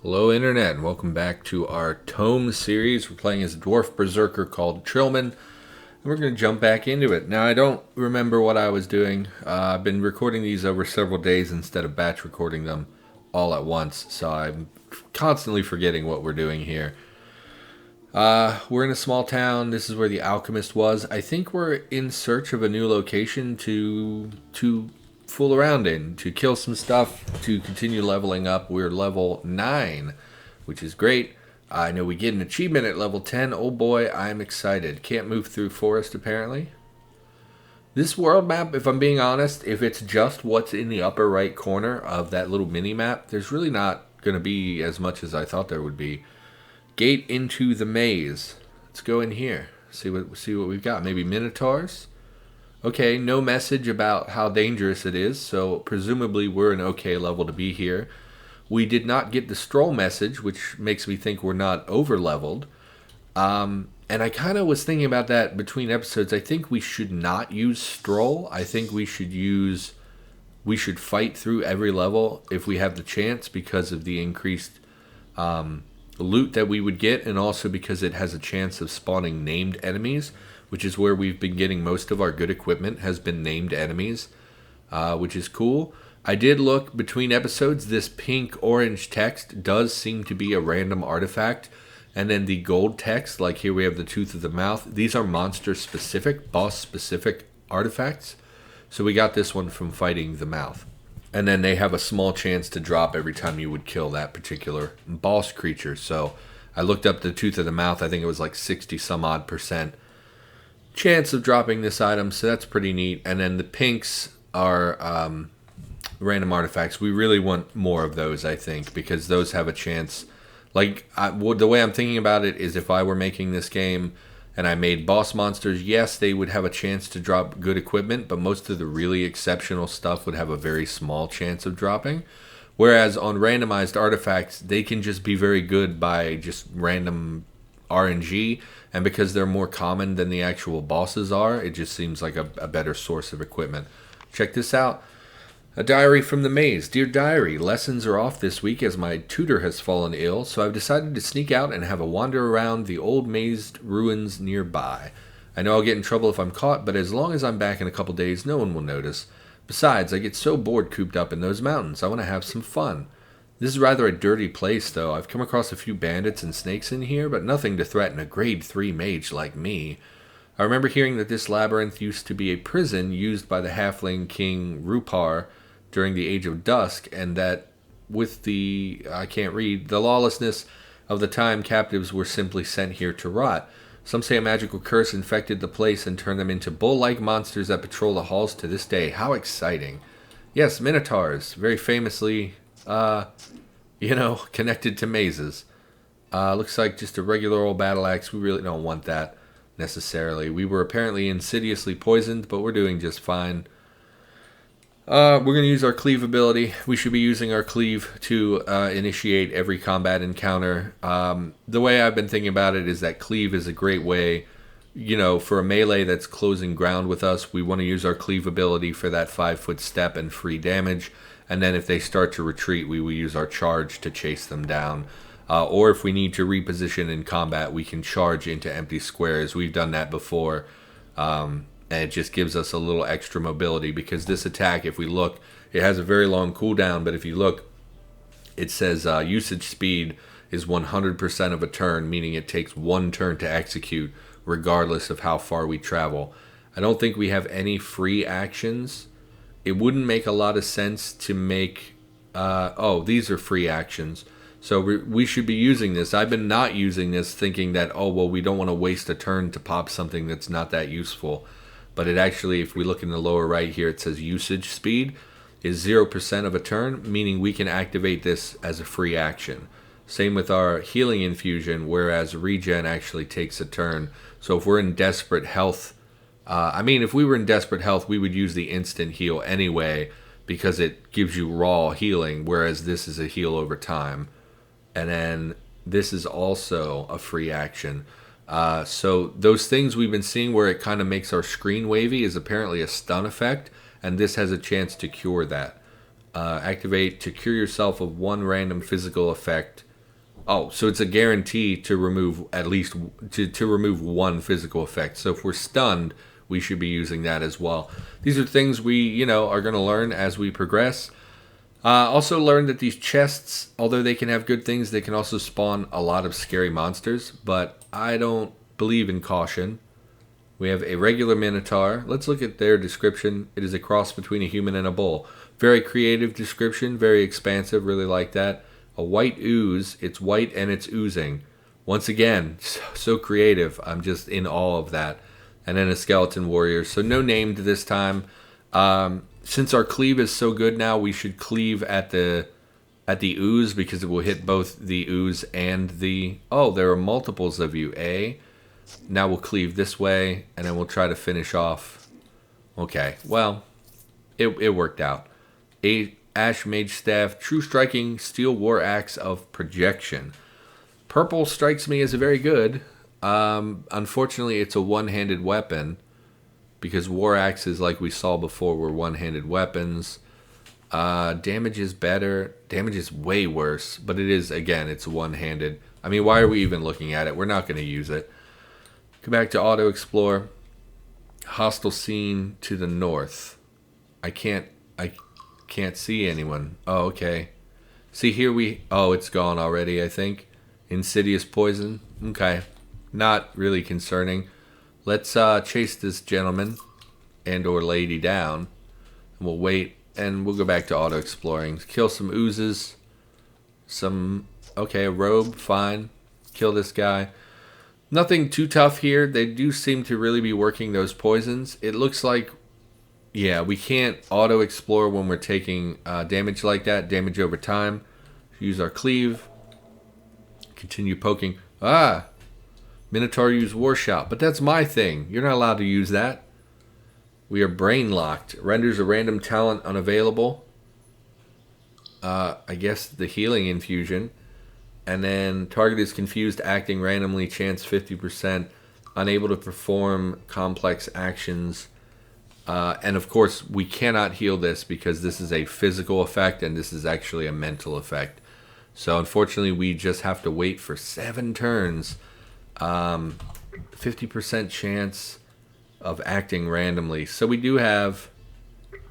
Hello Internet, and welcome back to our ToME series. We're playing as a dwarf berserker called Trilman, and we're going to jump back into it. Now, I don't remember what I was doing. I've been recording these over several days instead of batch recording them all at once, so I'm constantly forgetting what we're doing here. We're in a small town. This is where the alchemist was. I think we're in search of a new location to fool around in, to kill some stuff, to continue leveling up. We're level 9, which is great. I know we get an achievement at level 10. Oh boy, I'm excited. Can't move through forest apparently. This world map, if I'm being honest, if it's just what's in the upper right corner of that little mini map, there's really not going to be as much as I thought there would be. Gate into the maze. Let's go in here. See what we've got. Maybe Minotaurs? Okay, no message about how dangerous it is, so presumably we're an okay level to be here. We did not get the stroll message, which makes me think we're not over-leveled. And I kind of was thinking about that between episodes. I think we should not use stroll. I think we should fight through every level if we have the chance because of the increased loot that we would get, and also because it has a chance of spawning named enemies, which is where we've been getting most of our good equipment, has been named enemies, which is cool. I did look between episodes. This pink-orange text does seem to be a random artifact. And then the gold text, like here we have the tooth of the mouth. These are monster-specific, boss-specific artifacts. So we got this one from fighting the mouth. And then they have a small chance to drop every time you would kill that particular boss creature. So I looked up the tooth of the mouth. I think it was like 60-some-odd% chance of dropping this item, so that's pretty neat. And then the pinks are random artifacts. We really want more of those, I think, because those have a chance. Like, the way I'm thinking about it is if I were making this game and I made boss monsters, yes, they would have a chance to drop good equipment, but most of the really exceptional stuff would have a very small chance of dropping. Whereas on randomized artifacts, they can just be very good by just random RNG, and because they're more common than the actual bosses are, it just seems like a better source of equipment. Check this out. A diary from the maze. Dear Diary, lessons are off this week as my tutor has fallen ill, so I've decided to sneak out and have a wander around the old mazed ruins nearby. I know I'll get in trouble if I'm caught, but as long as I'm back in a couple days, no one will notice. Besides, I get so bored cooped up in those mountains. I want to have some fun. This is rather a dirty place, though. I've come across a few bandits and snakes in here, but nothing to threaten a grade 3 mage like me. I remember hearing that this labyrinth used to be a prison used by the halfling king Rupar during the Age of Dusk, and that with the lawlessness of the time, captives were simply sent here to rot. Some say a magical curse infected the place and turned them into bull-like monsters that patrol the halls to this day. How exciting. Yes, Minotaurs, very famously connected to mazes. Looks like just a regular old battle axe. We really don't want that necessarily. We were apparently insidiously poisoned, but we're doing just fine. We're going to use our cleave ability. We should be using our cleave to initiate every combat encounter. The way I've been thinking about it is that cleave is a great way, for a melee that's closing ground with us. We want to use our cleave ability for that 5-foot step and free damage. And then if they start to retreat, we will use our charge to chase them down. Or if we need to reposition in combat, we can charge into empty squares. We've done that before. And it just gives us a little extra mobility because this attack, if we look, it has a very long cooldown. But if you look, it says usage speed is 100% of a turn, meaning it takes 1 turn to execute regardless of how far we travel. I don't think we have any free actions. It wouldn't make a lot of sense to make... these are free actions. So we should be using this. I've been not using this thinking that, we don't want to waste a turn to pop something that's not that useful. But it actually, if we look in the lower right here, it says usage speed is 0% of a turn, meaning we can activate this as a free action. Same with our healing infusion, whereas regen actually takes a turn. So if we're in desperate health... if we were in desperate health, we would use the instant heal anyway because it gives you raw healing, whereas this is a heal over time. And then this is also a free action. So those things we've been seeing where it kind of makes our screen wavy is apparently a stun effect, and this has a chance to cure that. Activate to cure yourself of one random physical effect Oh, so it's a guarantee to remove at least to remove one physical effect. So if we're stunned, we should be using that as well. These are things we, are going to learn as we progress. Also learned that these chests, although they can have good things, they can also spawn a lot of scary monsters. But I don't believe in caution. We have a regular Minotaur. Let's look at their description. It is a cross between a human and a bull. Very creative description, very expansive, really like that. A white ooze. It's white and it's oozing. Once again, so creative. I'm just in awe of that. And then a skeleton warrior. So no named this time. Since our cleave is so good now, we should cleave at the ooze because it will hit both the ooze and the... Oh, there are multiples of you, eh? Now we'll cleave this way, and then we'll try to finish off. Okay, well, it worked out. A Ash Mage Staff, True Striking, Steel War Axe of Projection. Purple strikes me as very good. Unfortunately, it's a one-handed weapon, because War Axes, like we saw before, were one-handed weapons. Damage is better. Damage is way worse, but it is, again, it's one-handed. I mean, why are we even looking at it? We're not going to use it. Go back to Auto Explore. Hostile scene to the north. I can't see anyone. Oh, okay. See here it's gone already, I think. Insidious poison. Okay. Not really concerning. Let's chase this gentleman and or lady down. And we'll wait and we'll go back to auto exploring. Kill some oozes. Okay, a robe, fine. Kill this guy. Nothing too tough here. They do seem to really be working those poisons. It looks like, yeah, we can't auto-explore when we're taking damage like that. Damage over time. Use our cleave. Continue poking. Minotaur use War Shout. But that's my thing. You're not allowed to use that. We are brain locked. Renders a random talent unavailable. I guess the healing infusion. And then target is confused, acting randomly, chance 50%, unable to perform complex actions. And of course, we cannot heal this because this is a physical effect and this is actually a mental effect. So unfortunately, we just have to wait for 7 turns. 50% chance of acting randomly. So we do have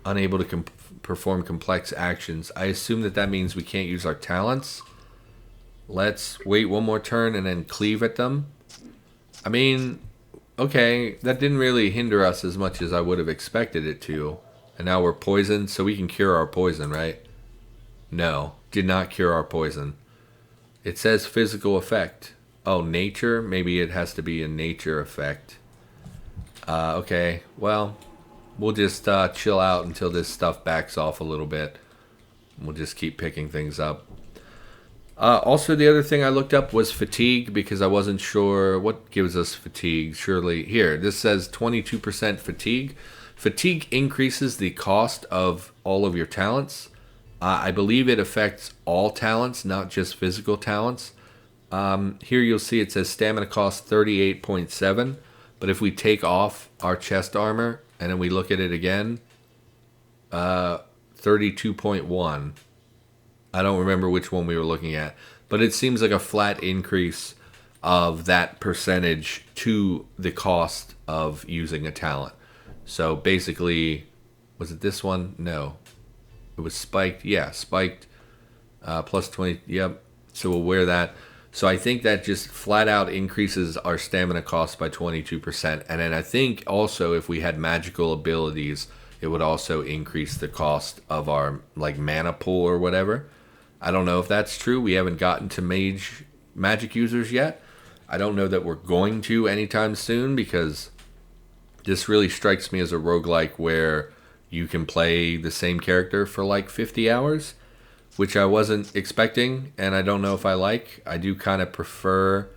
unable to perform complex actions. I assume that means we can't use our talents. Let's wait one more turn and then cleave at them. I mean, okay, that didn't really hinder us as much as I would have expected it to. And now we're poisoned, so we can cure our poison, right? No, did not cure our poison. It says physical effect. Oh, nature? Maybe it has to be a nature effect. Okay, well, we'll just chill out until this stuff backs off a little bit. We'll just keep picking things up. Also, the other thing I looked up was fatigue because I wasn't sure what gives us fatigue. Surely, here, this says 22% fatigue. Fatigue increases the cost of all of your talents. I believe it affects all talents, not just physical talents. Here you'll see it says stamina cost 38.7, but if we take off our chest armor and then we look at it again, 32.1. I don't remember which one we were looking at, but it seems like a flat increase of that percentage to the cost of using a talent. So basically, was it this one? No. It was spiked. Yeah, spiked. Plus 20. Yep. So we'll wear that. So I think that just flat out increases our stamina cost by 22%. And then I think also if we had magical abilities, it would also increase the cost of our mana pool or whatever. I don't know if that's true. We haven't gotten to magic users yet. I don't know that we're going to anytime soon because this really strikes me as a roguelike where you can play the same character for 50 hours, which I wasn't expecting, and I don't know if I like. I do kind of prefer...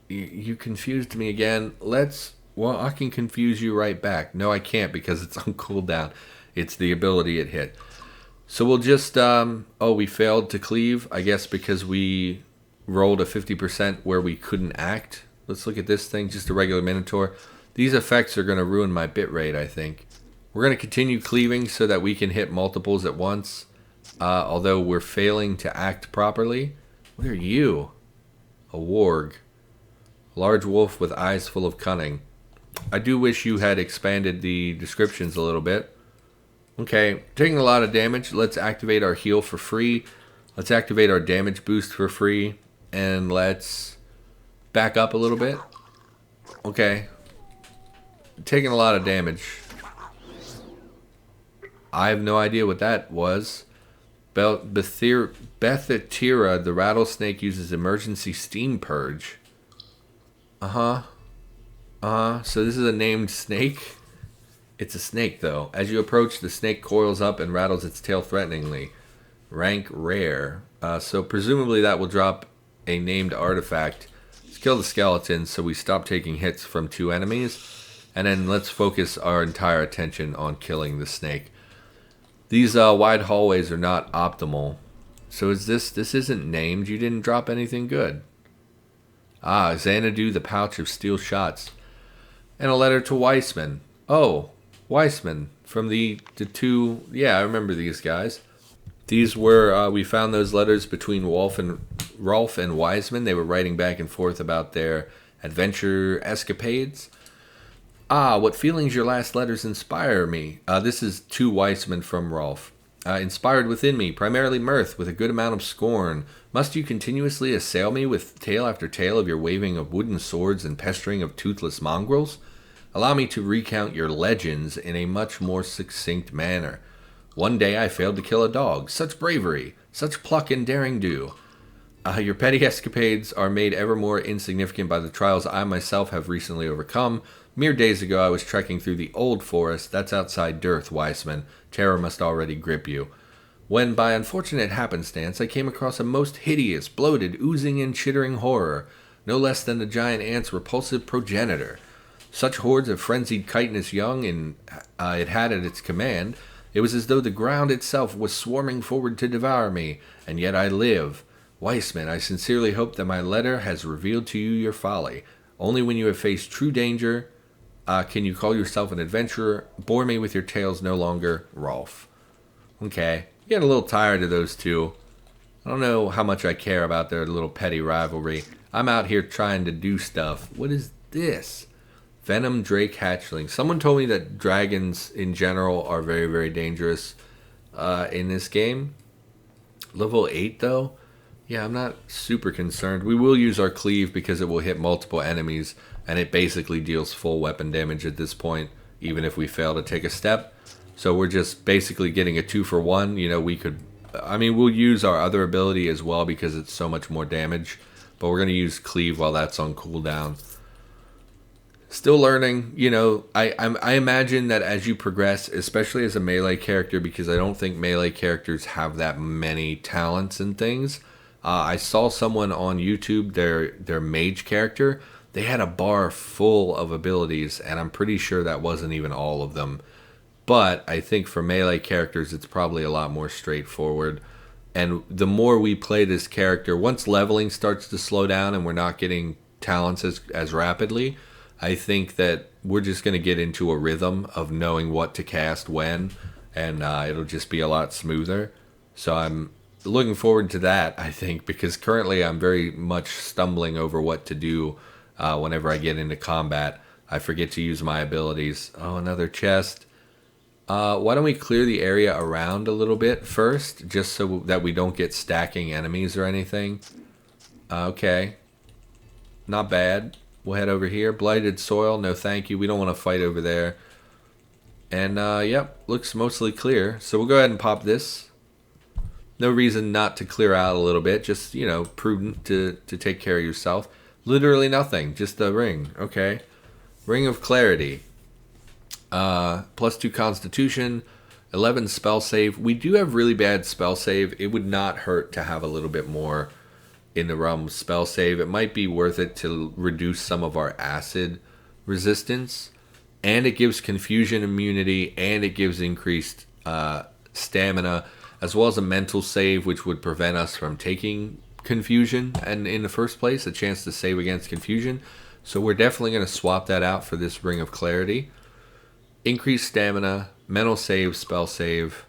You confused me again. Well, I can confuse you right back. No, I can't because it's on cooldown. It's the ability it hit. So we'll just... we failed to cleave, I guess because we rolled a 50% where we couldn't act. Let's look at this thing, just a regular Minotaur. These effects are going to ruin my bitrate, I think. We're going to continue cleaving so that we can hit multiples at once. although we're failing to act properly. What are you? A warg. Large wolf with eyes full of cunning. I do wish you had expanded the descriptions a little bit. Okay, taking a lot of damage. Let's activate our heal for free. Let's activate our damage boost for free. And let's back up a little bit. Okay. Taking a lot of damage. I have no idea what that was. Bethetira, the rattlesnake, uses emergency steam purge. So this is a named snake? It's a snake, though. As you approach, the snake coils up and rattles its tail threateningly. Rank rare. So presumably that will drop a named artifact. Let's kill the skeleton so we stop taking hits from 2 enemies. And then let's focus our entire attention on killing the snake. These wide hallways are not optimal. So is this isn't named? You didn't drop anything good. Xanadu, the pouch of steel shots. And a letter to Weissman. Oh, Weissman. From the 2... Yeah, I remember these guys. These were... we found those letters between Rolf and Weissman. They were writing back and forth about their adventure escapades. What feelings your last letters inspire me. This is to Weissman from Rolf. Inspired within me, primarily mirth, with a good amount of scorn. Must you continuously assail me with tale after tale of your waving of wooden swords and pestering of toothless mongrels? Allow me to recount your legends in a much more succinct manner. One day I failed to kill a dog. Such bravery, such pluck and daring do. Your petty escapades are made ever more insignificant by the trials I myself have recently overcome. Mere days ago I was trekking through the old forest. That's outside Dirth, Weissman. Terror must already grip you. When, by unfortunate happenstance, I came across a most hideous, bloated, oozing and chittering horror, no less than the giant ant's repulsive progenitor. Such hordes of frenzied chitinous young it had at its command. It was as though the ground itself was swarming forward to devour me, and yet I live. Weissman, I sincerely hope that my letter has revealed to you your folly. Only when you have faced true danger can you call yourself an adventurer. Bore me with your tales no longer, Rolf. Okay, getting a little tired of those two. I don't know how much I care about their little petty rivalry. I'm out here trying to do stuff. What is this? Venom Drake Hatchling. Someone told me that dragons in general are very, very dangerous in this game. Level 8 though? Yeah, I'm not super concerned. We will use our cleave because it will hit multiple enemies, and it basically deals full weapon damage at this point, even if we fail to take a step. So we're just basically getting a 2-for-1. You know, we'll use our other ability as well because it's so much more damage, but we're going to use cleave while that's on cooldown. Still learning, you know, I imagine that as you progress, especially as a melee character, because I don't think melee characters have that many talents and things. I saw someone on YouTube, their mage character, they had a bar full of abilities, and I'm pretty sure that wasn't even all of them. But I think for melee characters, it's probably a lot more straightforward. And the more we play this character, once leveling starts to slow down and we're not getting talents as rapidly, I think that we're just going to get into a rhythm of knowing what to cast when, and it'll just be a lot smoother. So I'm looking forward to that, I think, because currently I'm very much stumbling over what to do whenever I get into combat. I forget to use my abilities. Oh, another chest. Why don't we clear the area around a little bit first, just so that we don't get stacking enemies or anything. Okay. Not bad. We'll head over here. Blighted soil, no thank you. We don't want to fight over there. And, yep, looks mostly clear. So we'll go ahead and pop this. No reason not to clear out a little bit. Just, you know, prudent to take care of yourself. Literally nothing. Just a ring. Okay. Ring of Clarity. +2 Constitution. 11 spell save. We do have really bad spell save. It would not hurt to have a little bit more in the realm of spell save. It might be worth it to reduce some of our acid resistance. And it gives confusion immunity. And it gives increased stamina, as well as a mental save, which would prevent us from taking confusion, and in the first place, a chance to save against confusion. So we're definitely going to swap that out for this Ring of Clarity. Increased stamina, mental save, spell save.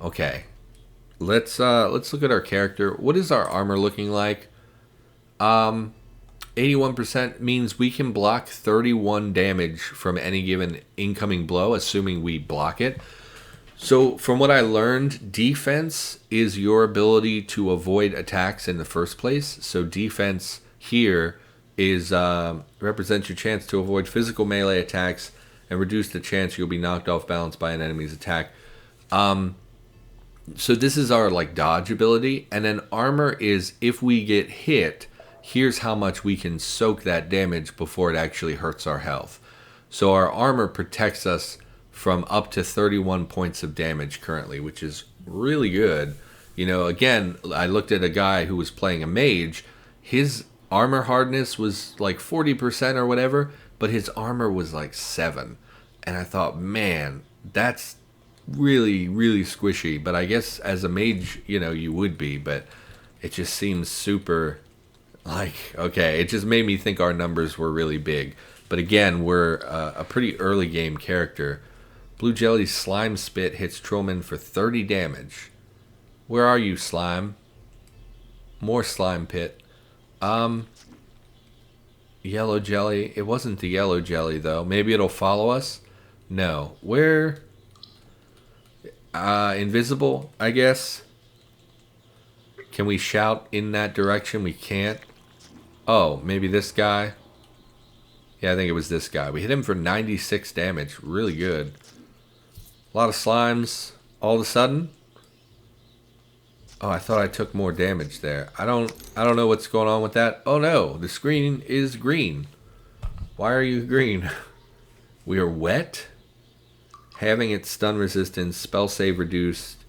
Okay. let's look at our character. What is our armor looking like? 81% means we can block 31 damage from any given incoming blow, assuming we block it. So from what I learned, defense is your ability to avoid attacks in the first place. So defense here is represents your chance to avoid physical melee attacks and reduce the chance you'll be knocked off balance by an enemy's attack. So this is our like dodge ability, and then armor is if we get hit, here's how much we can soak that damage before it actually hurts our health. So our armor protects us from up to 31 points of damage currently, which is really good. You know, again, I looked at a guy who was playing a mage. His armor hardness was like 40% or whatever, but his armor was like 7. And I thought, man, that's really, really squishy. But I guess as a mage, you know, you would be, but it just seems super like, okay, it just made me think our numbers were really big. But again, we're a pretty early game character. Blue Jelly's Slime Spit hits Trilman for 30 damage. Where are you, Slime? More Slime Pit. Yellow Jelly. It wasn't the Yellow Jelly, though. Maybe it'll follow us? No. Where? Invisible, I guess. Can we shout in that direction? We can't. Oh, maybe this guy. Yeah, I think it was this guy. We hit him for 96 damage. Really good. A lot of slimes all of a sudden. Oh, I thought I took more damage there. I don't know what's going on with that. Oh no, the screen is green. Why are you green? We are wet. Having its stun resistance, spell save reduced.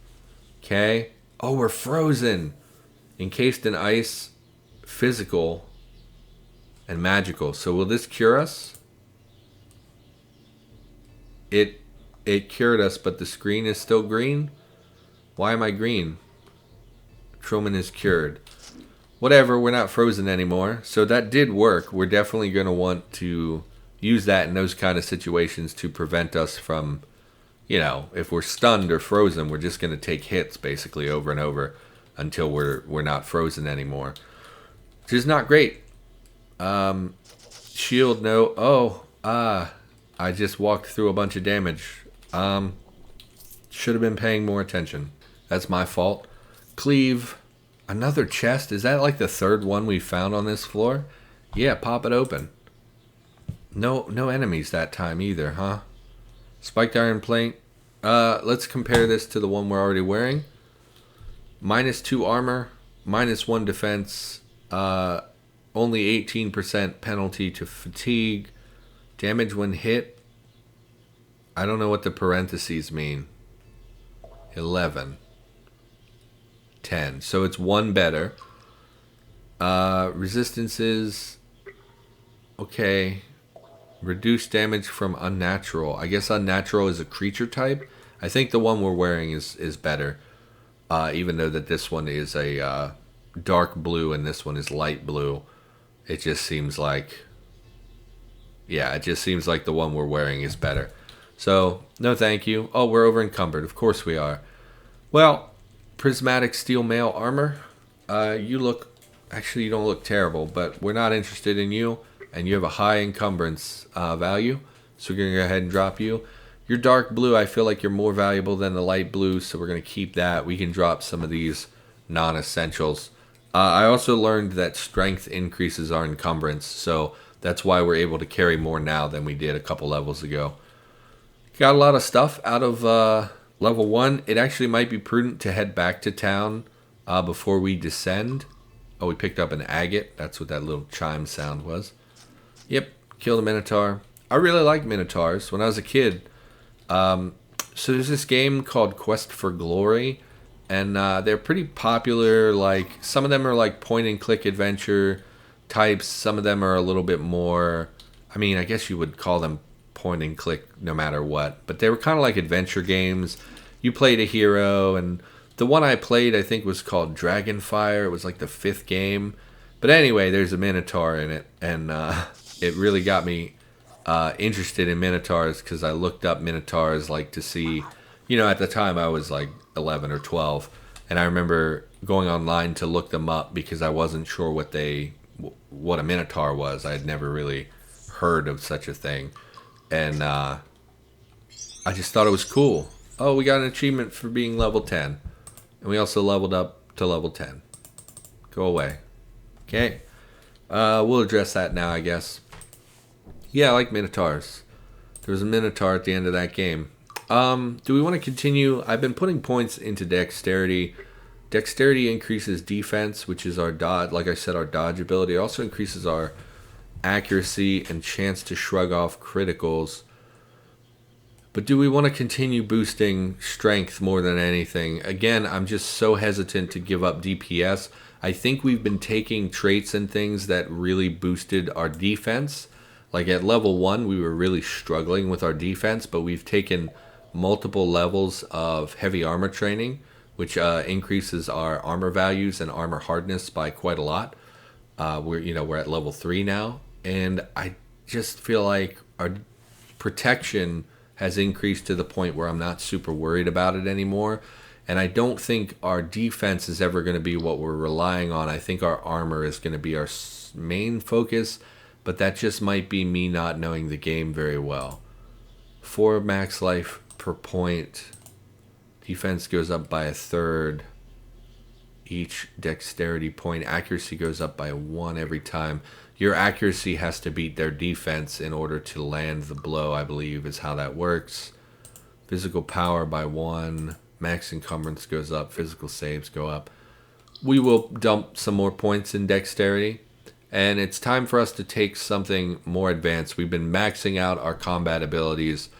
Okay. Oh, we're frozen. Encased in ice, physical, and magical. So will this cure us? It cured us, but the screen is still green? Why am I green? Trilman is cured. Whatever, we're not frozen anymore. So that did work. We're definitely going to want to use that in those kind of situations to prevent us from, you know, if we're stunned or frozen, we're just going to take hits basically over and over until we're not frozen anymore. Which is not great. Shield, no. Oh, I just walked through a bunch of damage. Should have been paying more attention. That's my fault. Cleave. Another chest. Is that like the third one we found on this floor? Yeah, pop it open. No enemies that time either, huh? Spiked iron plate. Let's compare this to the one we're already wearing. -2 armor, -1 defense, only 18% penalty to fatigue, damage when hit. I don't know what the parentheses mean. 11. 10. So it's 1 better. Resistances. Okay. Reduced damage from unnatural. I guess unnatural is a creature type. I think the one we're wearing is better. Even though that this one is a dark blue and this one is light blue. It just seems like... Yeah, it just seems like the one we're wearing is better. So, no thank you. Oh, we're over encumbered. Of course we are. Well, prismatic steel mail armor. You look... Actually, you don't look terrible, but we're not interested in you. And you have a high encumbrance value. So we're going to go ahead and drop you. Your dark blue, I feel like you're more valuable than the light blue. So we're going to keep that. We can drop some of these non-essentials. I also learned that strength increases our encumbrance. So that's why we're able to carry more now than we did a couple levels ago. Got a lot of stuff out of level 1. It actually might be prudent to head back to town before we descend. Oh, we picked up an agate. That's what that little chime sound was. Yep, killed a Minotaur. I really liked Minotaurs when I was a kid. So there's this game called Quest for Glory, and they're pretty popular. Like some of them are like point-and-click adventure types. Some of them are a little bit more. I mean, I guess you would call them point-and-click no matter what. But they were kind of like adventure games. You played a hero, and the one I played I think was called Dragonfire. It was like the 5th game. But anyway, there's a Minotaur in it, and it really got me interested in Minotaurs because I looked up Minotaurs like to see, you know, at the time I was like 11 or 12, And I remember going online to look them up because I wasn't sure what a Minotaur was. I had never really heard of such a thing. And I just thought it was cool. Oh, we got an achievement for being level 10. And we also leveled up to level 10. Go away. Okay. We'll address that now, I guess. Yeah, I like Minotaurs. There was a Minotaur at the end of that game. Do we want to continue? I've been putting points into dexterity. Dexterity increases defense, which is our dodge. Like I said, our dodge ability. It also increases our accuracy and chance to shrug off criticals. But do we want to continue boosting strength more than anything? Again, I'm just so hesitant to give up DPS. I think we've been taking traits and things that really boosted our defense. Like at level 1, we were really struggling with our defense, but we've taken multiple levels of heavy armor training, which increases our armor values and armor hardness by quite a lot. We're at level 3 now, and I just feel like our protection has increased to the point where I'm not super worried about it anymore. And I don't think our defense is ever going to be what we're relying on. I think our armor is going to be our main focus, but that just might be me not knowing the game very well. 4 max life per point. Defense goes up by 1/3. Each dexterity point. Accuracy goes up by 1 every time. Your accuracy has to beat their defense in order to land the blow, I believe, is how that works. Physical power by 1. Max encumbrance goes up. Physical saves go up. We will dump some more points in dexterity. And it's time for us to take something more advanced. We've been maxing out our combat abilities.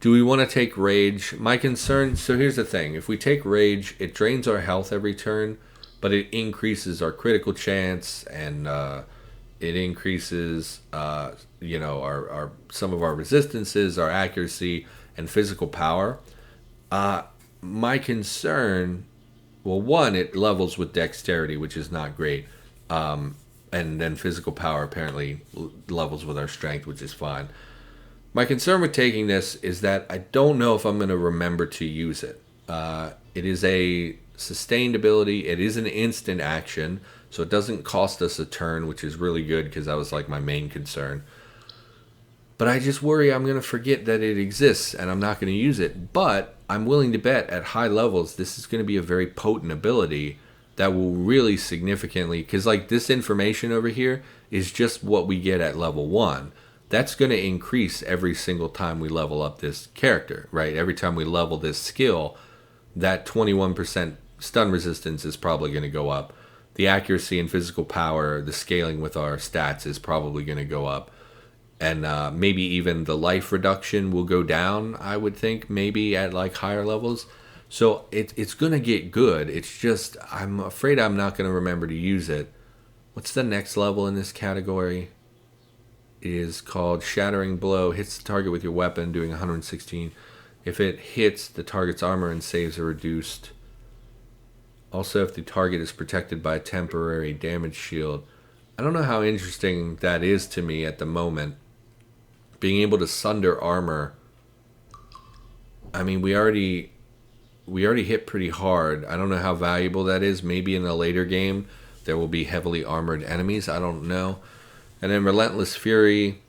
Do we want to take rage? My concern, so here's the thing. If we take rage, it drains our health every turn, but it increases our critical chance, and it increases our some of our resistances, our accuracy, and physical power. My concern, well, one, it levels with dexterity, which is not great. And then physical power apparently levels with our strength, which is fine. My concern with taking this is that I don't know if I'm going to remember to use it. It is a sustained ability. It is an instant action, so it doesn't cost us a turn, which is really good because that was like my main concern. But I just worry I'm going to forget that it exists and I'm not going to use it. But I'm willing to bet at high levels this is going to be a very potent ability that will really significantly, because like this information over here is just what we get at level 1. That's going to increase every single time we level up this character, right? Every time we level this skill, that 21% stun resistance is probably going to go up. The accuracy and physical power, the scaling with our stats is probably going to go up. And maybe even the life reduction will go down, I would think, maybe at like higher levels. So it's going to get good. It's just, I'm afraid I'm not going to remember to use it. What's the next level in this category? It is called Shattering Blow. Hits the target with your weapon, doing 116. If it hits, the target's armor and saves are reduced. Also, if the target is protected by a temporary damage shield. I don't know how interesting that is to me at the moment. Being able to sunder armor. I mean, we already hit pretty hard. I don't know how valuable that is. Maybe in a later game there will be heavily armored enemies. I don't know. And then Relentless Fury.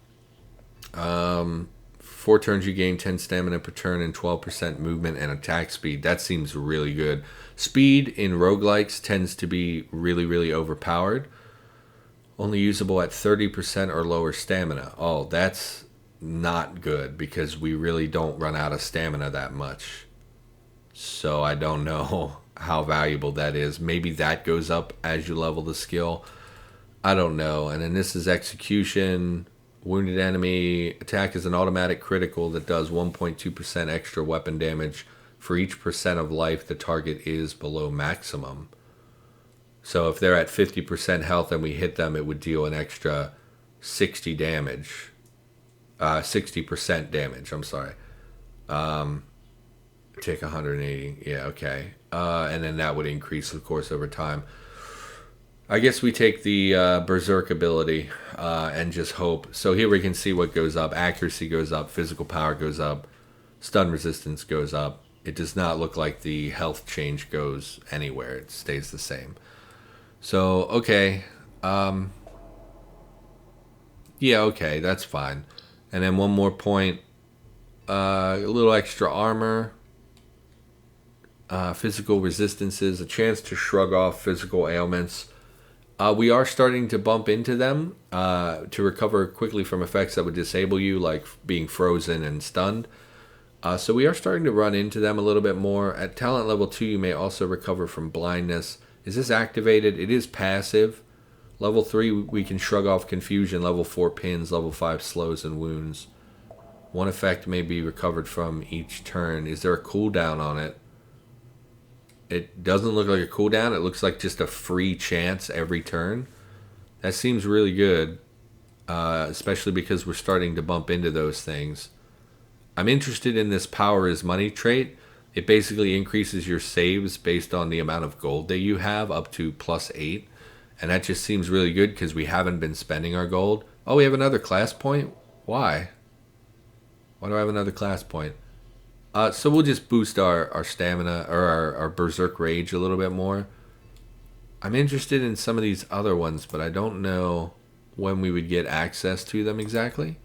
4 turns you gain 10 stamina per turn and 12% movement and attack speed. That seems really good. Speed in roguelikes tends to be really, really overpowered. Only usable at 30% or lower stamina. Oh, that's not good because we really don't run out of stamina that much. So I don't know how valuable that is. Maybe that goes up as you level the skill. I don't know. And then this is Execution. Wounded enemy. Attack is an automatic critical that does 1.2% extra weapon damage for each percent of life the target is below maximum. So if they're at 50% health and we hit them, it would deal an extra 60 damage. 60% damage, I'm sorry. Take 180. Yeah, okay. And then that would increase, of course, over time. I guess we take the Berserk ability and just hope. So here we can see what goes up. Accuracy goes up. Physical power goes up. Stun resistance goes up. it does not look like the health change goes anywhere. It stays the same. So, okay. Yeah, okay, that's fine. And then one more point. A little extra armor. Physical resistances. A chance to shrug off physical ailments. We are starting to bump into them to recover quickly from effects that would disable you, like being frozen and stunned. So we are starting to run into them a little bit more. At talent level 2, you may also recover from blindness. Is this activated? It is passive. Level 3, we can shrug off confusion. Level 4, pins. Level 5, slows and wounds. One effect may be recovered from each turn. Is there a cooldown on it? It doesn't look like a cooldown. It looks like just a free chance every turn. That seems really good, especially because we're starting to bump into those things. I'm interested in this power is money trait. It basically increases your saves based on the amount of gold that you have up to +8. And that just seems really good because we haven't been spending our gold. Oh, we have another class point? Why? Why do I have another class point? So we'll just boost our stamina or our berserk rage a little bit more. I'm interested in some of these other ones, but I don't know when we would get access to them exactly.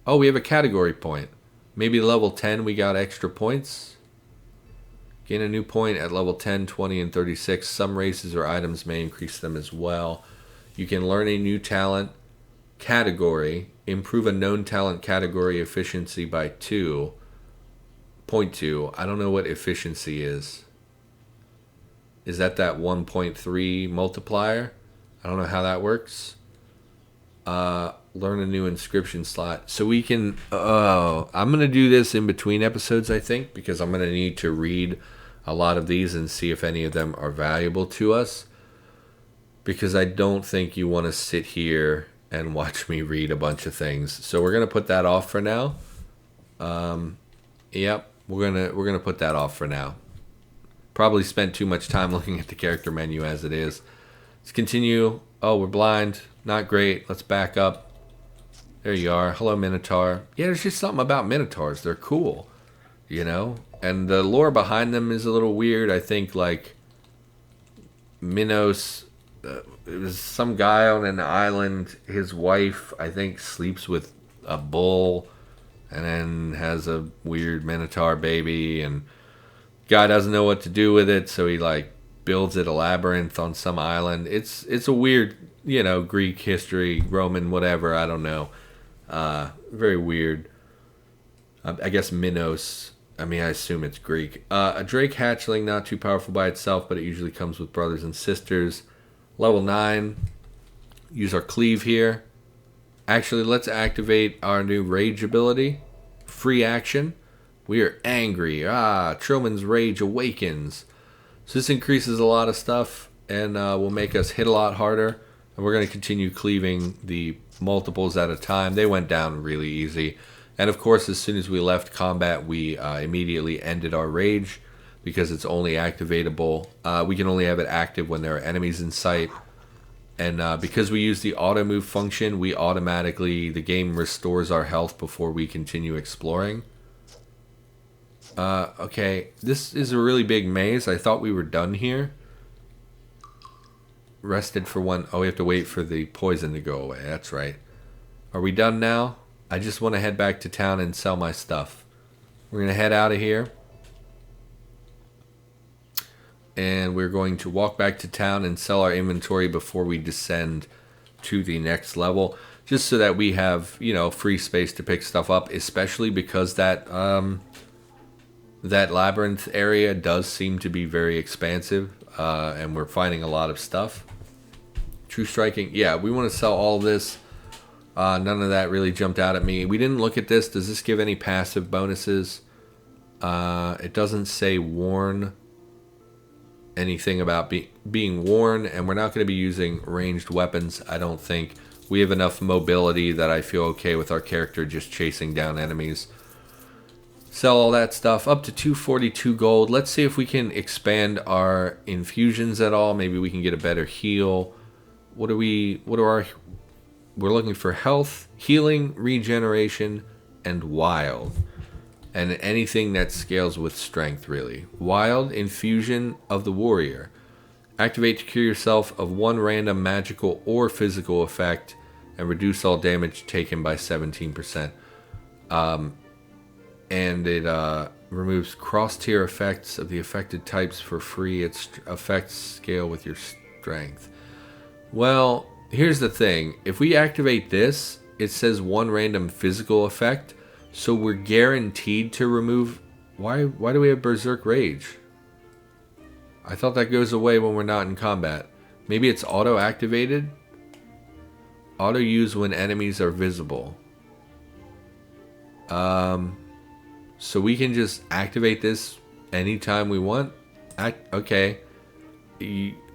Oh, we have a category point. Maybe level 10 we got extra points. Gain a new point at level 10, 20, and 36. Some races or items may increase them as well. You can learn a new talent category. Improve a known talent category efficiency by 2. 0.2. I don't know what efficiency is. Is that 1.3 multiplier? I don't know how that works. Learn a new inscription slot. So we can... I'm going to do this in between episodes, I think, because I'm going to need to read a lot of these and see if any of them are valuable to us. Because I don't think you want to sit here and watch me read a bunch of things. So we're going to put that off for now. Yep. We're gonna put that off for now. Probably spent too much time looking at the character menu as it is. Let's continue. Oh, we're blind. Not great. Let's back up. There you are. Hello, Minotaur. Yeah, there's just something about Minotaurs. They're cool, you know? And the lore behind them is a little weird. I think, like, Minos... it was some guy on an island. His wife, I think, sleeps with a bull... and then has a weird Minotaur baby, and guy doesn't know what to do with it, so he like builds it a labyrinth on some island. It's a weird, you know, Greek history, Roman, whatever, I don't know. Very weird. I guess Minos, I mean, I assume it's Greek. A drake hatchling, not too powerful by itself, but it usually comes with brothers and sisters. Level 9. Use our cleave here. Actually, let's activate our new rage ability. Free action. We are angry. Trilman's rage awakens. So this increases a lot of stuff and will make us hit a lot harder. And we're going to continue cleaving the multiples at a time. They went down really easy. And of course, as soon as we left combat, we immediately ended our rage because it's only activatable. We can only have it active when there are enemies in sight. And because we use the auto move function, we automatically, the game restores our health before we continue exploring. Okay, this is a really big maze. I thought we were done here. Rested for one. Oh, we have to wait for the poison to go away. That's right. Are we done now? I just want to head back to town and sell my stuff. We're going to head out of here. And we're going to walk back to town and sell our inventory before we descend to the next level. Just so that we have, you know, free space to pick stuff up. Especially because that labyrinth area does seem to be very expansive. And we're finding a lot of stuff. True striking. Yeah, we want to sell all this. None of that really jumped out at me. We didn't look at this. Does this give any passive bonuses? It doesn't say warn anything about being worn, and we're not going to be using ranged weapons, I don't think. We have enough mobility that I feel okay with our character just chasing down enemies. Sell all that stuff. Up to 242 gold. Let's see if we can expand our infusions at all. Maybe we can get a better heal. We're looking for health, healing, regeneration, and wild. and anything that scales with strength, really. Wild Infusion of the Warrior. Activate to cure yourself of one random magical or physical effect and reduce all damage taken by 17%. And it removes cross-tier effects of the affected types for free. Its effects scale with your strength. Well, here's the thing. If we activate this, it says one random physical effect, so we're guaranteed to remove... Why do we have Berserk Rage? I thought that goes away when we're not in combat. Maybe it's auto-activated? Auto-use when enemies are visible. So we can just activate this anytime we want? Okay.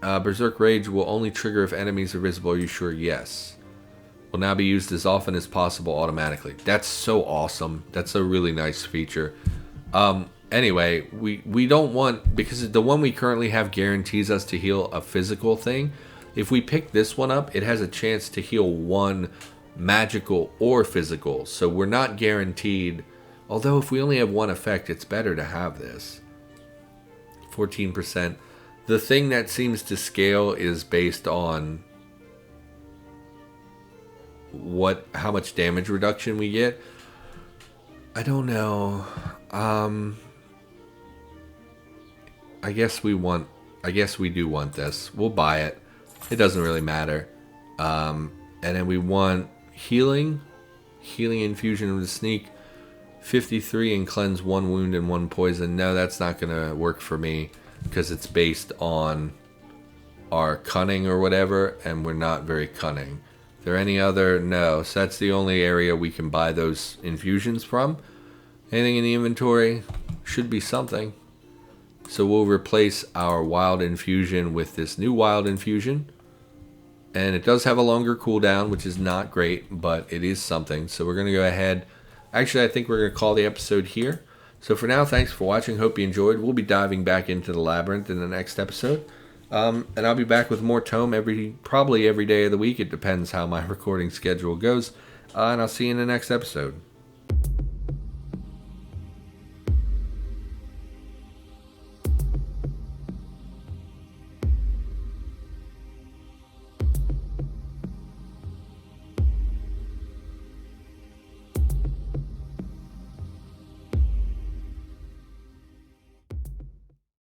Berserk Rage will only trigger if enemies are visible. Are you sure? Yes. Will now be used as often as possible automatically. That's so awesome. That's a really nice feature. Anyway, we don't want... Because the one we currently have guarantees us to heal a physical thing. If we pick this one up, it has a chance to heal one magical or physical. So we're not guaranteed... Although if we only have one effect, it's better to have this. 14%. The thing that seems to scale is based on how much damage reduction we get. I don't know. I guess we do want this. We'll buy it. It doesn't really matter. And then we want healing infusion with sneak. 53 and cleanse one wound and one poison. No, that's not gonna work for me because it's based on our cunning or whatever, and we're not very cunning. Is there any other? No. So that's the only area we can buy those infusions from. Anything in the inventory? Should be something. So we'll replace our wild infusion with this new wild infusion. And it does have a longer cooldown, which is not great, but it is something. So we're gonna go ahead. Actually, I think we're going to call the episode here. So for now, thanks for watching. Hope you enjoyed. We'll be diving back into the labyrinth in the next episode. And I'll be back with more ToME probably every day of the week. It depends how my recording schedule goes. And I'll see you in the next episode.